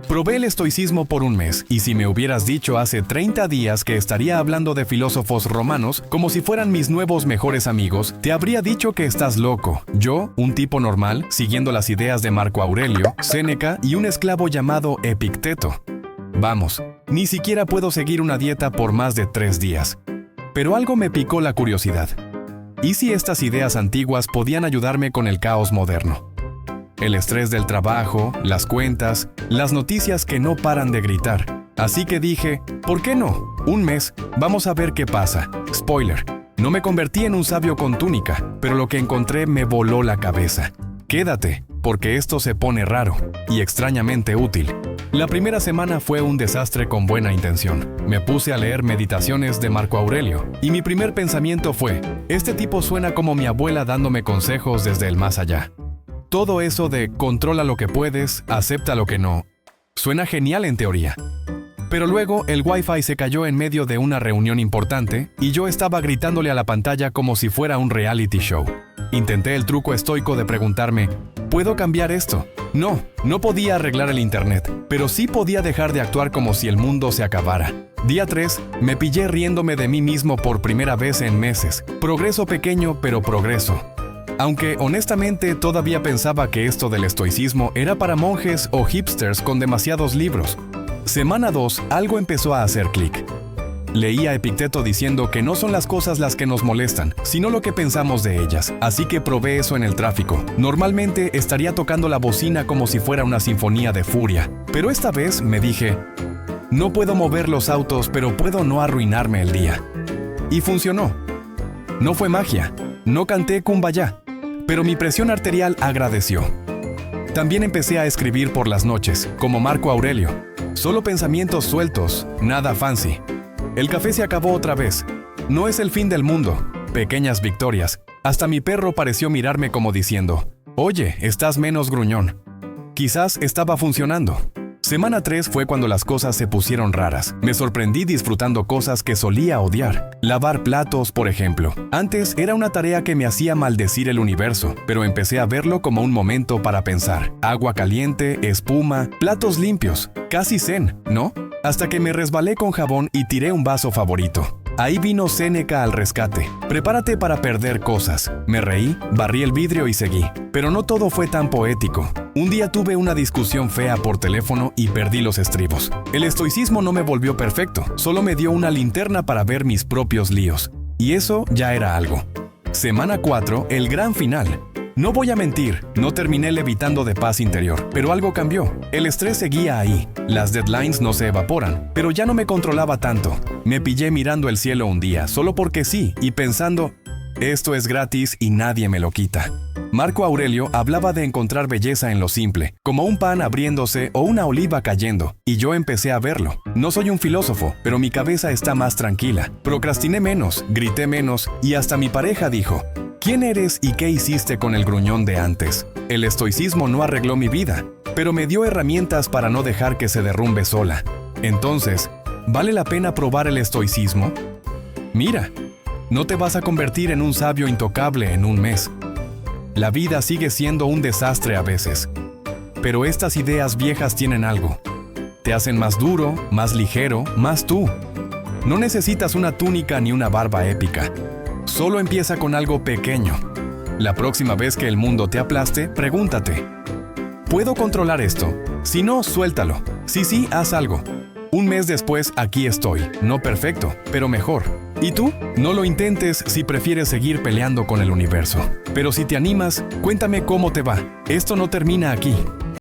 Probé el estoicismo por un mes, y si me hubieras dicho hace 30 días que estaría hablando de filósofos romanos como si fueran mis nuevos mejores amigos, te habría dicho que estás loco. Yo, un tipo normal, siguiendo las ideas de Marco Aurelio, Séneca y un esclavo llamado Epicteto. Vamos, ni siquiera puedo seguir una dieta por más de 3 días. Pero algo me picó la curiosidad. ¿Y si estas ideas antiguas podían ayudarme con el caos moderno? El estrés del trabajo, las cuentas, las noticias que no paran de gritar. Así que dije, ¿por qué no? Un mes, vamos a ver qué pasa. Spoiler, no me convertí en un sabio con túnica, pero lo que encontré me voló la cabeza. Quédate, porque esto se pone raro y extrañamente útil. La primera semana fue un desastre con buena intención. Me puse a leer Meditaciones de Marco Aurelio, y mi primer pensamiento fue, este tipo suena como mi abuela dándome consejos desde el más allá. Todo eso de controla lo que puedes, acepta lo que no, suena genial en teoría. Pero luego el Wi-Fi se cayó en medio de una reunión importante y yo estaba gritándole a la pantalla como si fuera un reality show. Intenté el truco estoico de preguntarme, ¿puedo cambiar esto? No podía arreglar el internet, pero sí podía dejar de actuar como si el mundo se acabara. Día 3, me pillé riéndome de mí mismo por primera vez en meses. Progreso pequeño, pero progreso. Aunque honestamente todavía pensaba que esto del estoicismo era para monjes o hipsters con demasiados libros. Semana 2, algo empezó a hacer clic. Leí a Epicteto diciendo que no son las cosas las que nos molestan, sino lo que pensamos de ellas, así que probé eso en el tráfico. Normalmente estaría tocando la bocina como si fuera una sinfonía de furia, pero esta vez me dije, no puedo mover los autos, pero puedo no arruinarme el día. Y funcionó. No fue magia, no canté Kumbaya, pero mi presión arterial agradeció. También empecé a escribir por las noches, como Marco Aurelio. Solo pensamientos sueltos, nada fancy. El café se acabó otra vez. No es el fin del mundo. Pequeñas victorias. Hasta mi perro pareció mirarme como diciendo, oye, estás menos gruñón. Quizás estaba funcionando. Semana 3 fue cuando las cosas se pusieron raras. Me sorprendí disfrutando cosas que solía odiar. Lavar platos, por ejemplo. Antes era una tarea que me hacía maldecir el universo, pero empecé a verlo como un momento para pensar. Agua caliente, espuma, platos limpios. Casi zen, ¿no? Hasta que me resbalé con jabón y tiré un vaso favorito. Ahí vino Séneca al rescate. Prepárate para perder cosas. Me reí, barrí el vidrio y seguí. Pero no todo fue tan poético. Un día tuve una discusión fea por teléfono y perdí los estribos. El estoicismo no me volvió perfecto, solo me dio una linterna para ver mis propios líos. Y eso ya era algo. Semana 4, el gran final. No voy a mentir, no terminé levitando de paz interior, pero algo cambió. El estrés seguía ahí, las deadlines no se evaporan, pero ya no me controlaba tanto. Me pillé mirando el cielo un día, solo porque sí, y pensando, esto es gratis y nadie me lo quita. Marco Aurelio hablaba de encontrar belleza en lo simple, como un pan abriéndose o una oliva cayendo, y yo empecé a verlo. No soy un filósofo, pero mi cabeza está más tranquila. Procrastiné menos, grité menos, y hasta mi pareja dijo, ¿quién eres y qué hiciste con el gruñón de antes? El estoicismo no arregló mi vida, pero me dio herramientas para no dejar que se derrumbe sola. Entonces, ¿vale la pena probar el estoicismo? Mira, no te vas a convertir en un sabio intocable en un mes. La vida sigue siendo un desastre a veces, pero estas ideas viejas tienen algo. Te hacen más duro, más ligero, más tú. No necesitas una túnica ni una barba épica. Solo empieza con algo pequeño. La próxima vez que el mundo te aplaste, pregúntate, ¿puedo controlar esto? Si no, suéltalo. Si sí, haz algo. Un mes después, aquí estoy. No perfecto, pero mejor. ¿Y tú? No lo intentes si prefieres seguir peleando con el universo. Pero si te animas, cuéntame cómo te va. Esto no termina aquí.